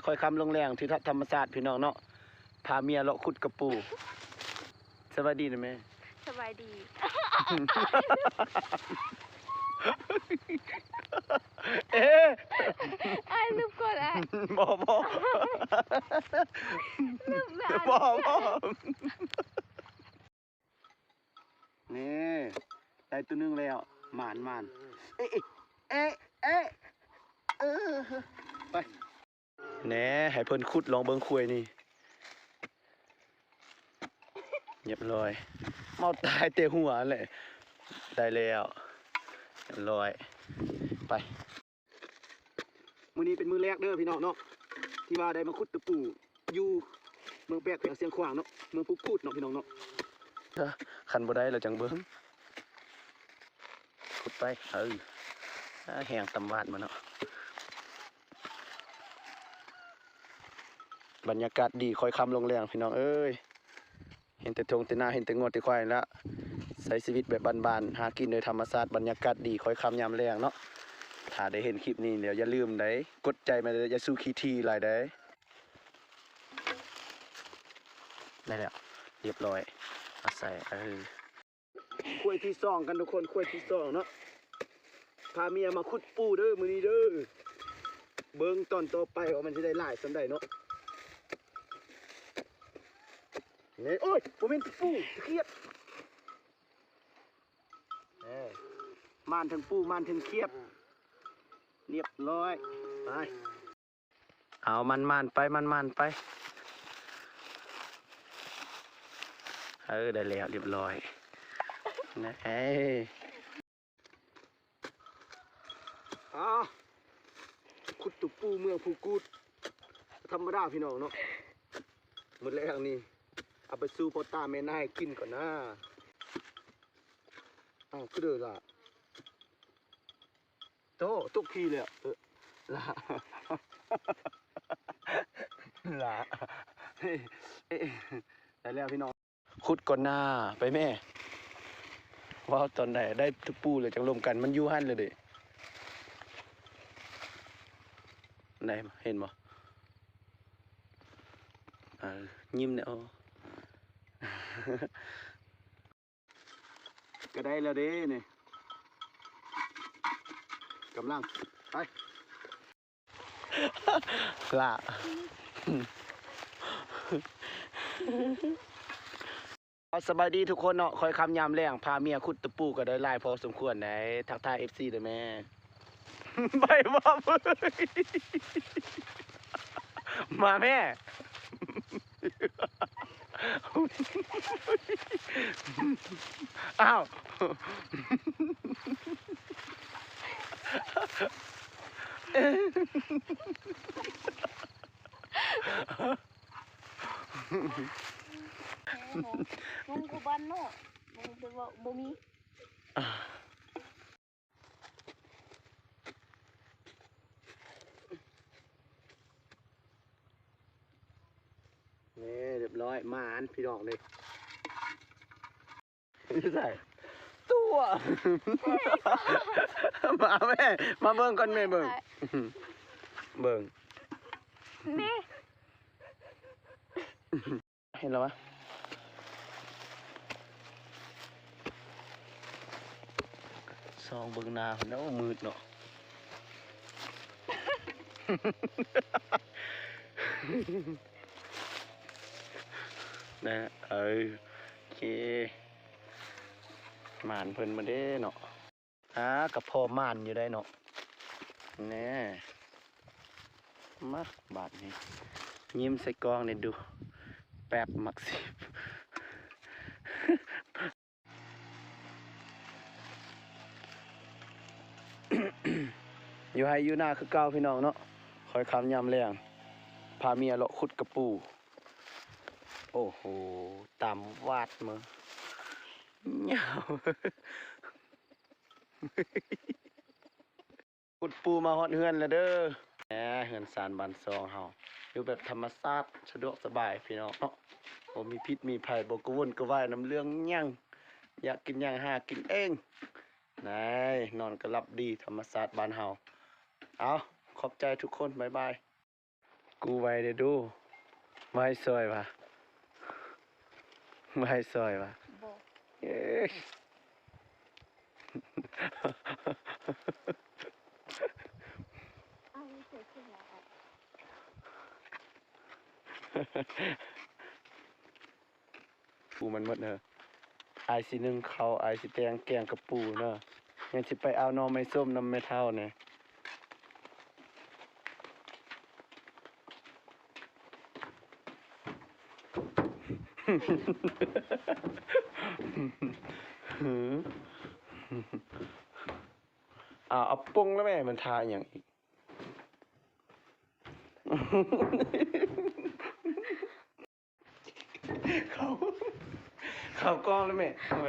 คอยคำลงแรงที่ธรรมศาสตร์พี่น้องเนาะพาเมียเลาะขุดกระปูสวัสดีนะแม่สบายดีเอ๊ะไอ้ลืมกดไอ้บ่ลืมนาน บ่นี่ได้ตัวนึงแล้วหมานเอ๊ะเอ๊ะเอ๊ะเออไปแหน่ให้เพิ่นขุดลองเบิ่งคุยนี่เรียบร้อยเมาตายเตะหัวเลยได้แล้วเรียบร้อยไปมื้อนี้เป็นมื้อแรกเด้อพี่น้องเนาะที่ว่าได้มาขุดตะปูอยู่เมืองแปลกแผงเสียงขวางเนาะเมืองภูกูดเนาะพี่น้องเนาะคันบ่ได้เราจังเบิ่งขุดไปแห้งตำวาดมาเนาะบรรยากาศดีคอยคำลงแรงพี่น้องเอ้ยเห็นแต่ทงแต่นาเห็นแต่งวดแต่ควายแล้วใช้ชีวิตแบบบ้านๆหากินโดยธรรมชาติบรรยากาศดีคอยคำยามแรงเนาะถ้าได้เห็นคลิปนี้เดี๋ยวอย่าลืมได้กดใจมาอย่าสู้คีทีหลายได้แล้วเรียบร้อยเอาใส่คุยที่ซองกันทุกคนคุยที่ซองเนาะพาเมียมาขุดปูเด้อมื้อนี้เด้อเบิ่งตอนต่อไปว่ามันจะได้หลายสำใดเนาะนี่โอ้ยผมเป็นปูเครียดม่านถึงปูม่านถึงเครียดเรียบร้อยไปเอามันไปไปได้แล้วเรียบร้อยนะขุดตุปูเมืองภูกูดธรรมดาพี่น้องเนาะหมดแล้วนี่เอาไปสู้พ่อตาแม่นายกินก่อนนะก็เดือดละตุกขี้เลยละได้แล้วพี่น้องขุดก่อนหน้าไปแม่ว่าตอนไหนได้ทุกปูเลยจังรวมกันมันยู่หั่นเลยเด้ไหนเห็นบ่ยิ้มเนี่ยก็ได้แล้วเด้เนี่ยกำลังไปละสบายดีทุกคนเนาะคอยคำยามแรงพาเมียขุดตะปูก็ได้ไล่พอสมควรไหนทักทายFC เลยแม่ไปมาเพื่มาแม่อ้าวมึงกูบ้านเนาะมึงเป็นว่าบ่มีนี่เรียบร้อยมาอันพี่น้องเลยใส่ตัวมาแม่มาเบิ่งก่อนแม่เบิ่งนี่เห็นแล้ววะซองเบิ่งนาคนแล้วมืดเนาะนะโอเคหมานเพิ่นมาเด้เนาะกับพ่อหมานอยู่ได้เนาะแน่มาบาดนี้ยิ้มใส่กองเนี่ยดูแป๊บมักสิบอยู่ให้อยู่หน้าคือเก่าพี่น้องเนาะคอยคำยำแรงพาเมียเลาะขุดกระปูโอ้โหตามวาดมือเหงาขุดปูมาฮอดเฮือนแล้วเด้อเฮือนสารบ้านซองเฮาอยู่แบบธรรมชาติสะดวกสบายพี่น้องเนาะบ่มีพิษมีภัยบ่กระวนกระวายน้ำเรื่องหยังอยากกินหยังหากินเองนอนก็หลับดีธรรมชาติบ้านเฮาเอาขอบใจทุกคนบ๊ายบาย กูไว้เดี๋ยวดูไว้ซอยว่ะไว้ซอยว่ะ บ่ เอ้ย เอาเสร็จขึ้นแล้ว ปูมันหมดเนอะอายสินึ่งข้าวอายสิแตงแกงกับปูเนอะยังสิไปเอาหน่อไม้ส้มน้ำแม่เฒ่าเนี่ยเอาปุ้งแล้วแม่มันทาอหย่างอีก เขาเขากล้องแล้วแม่ทำไม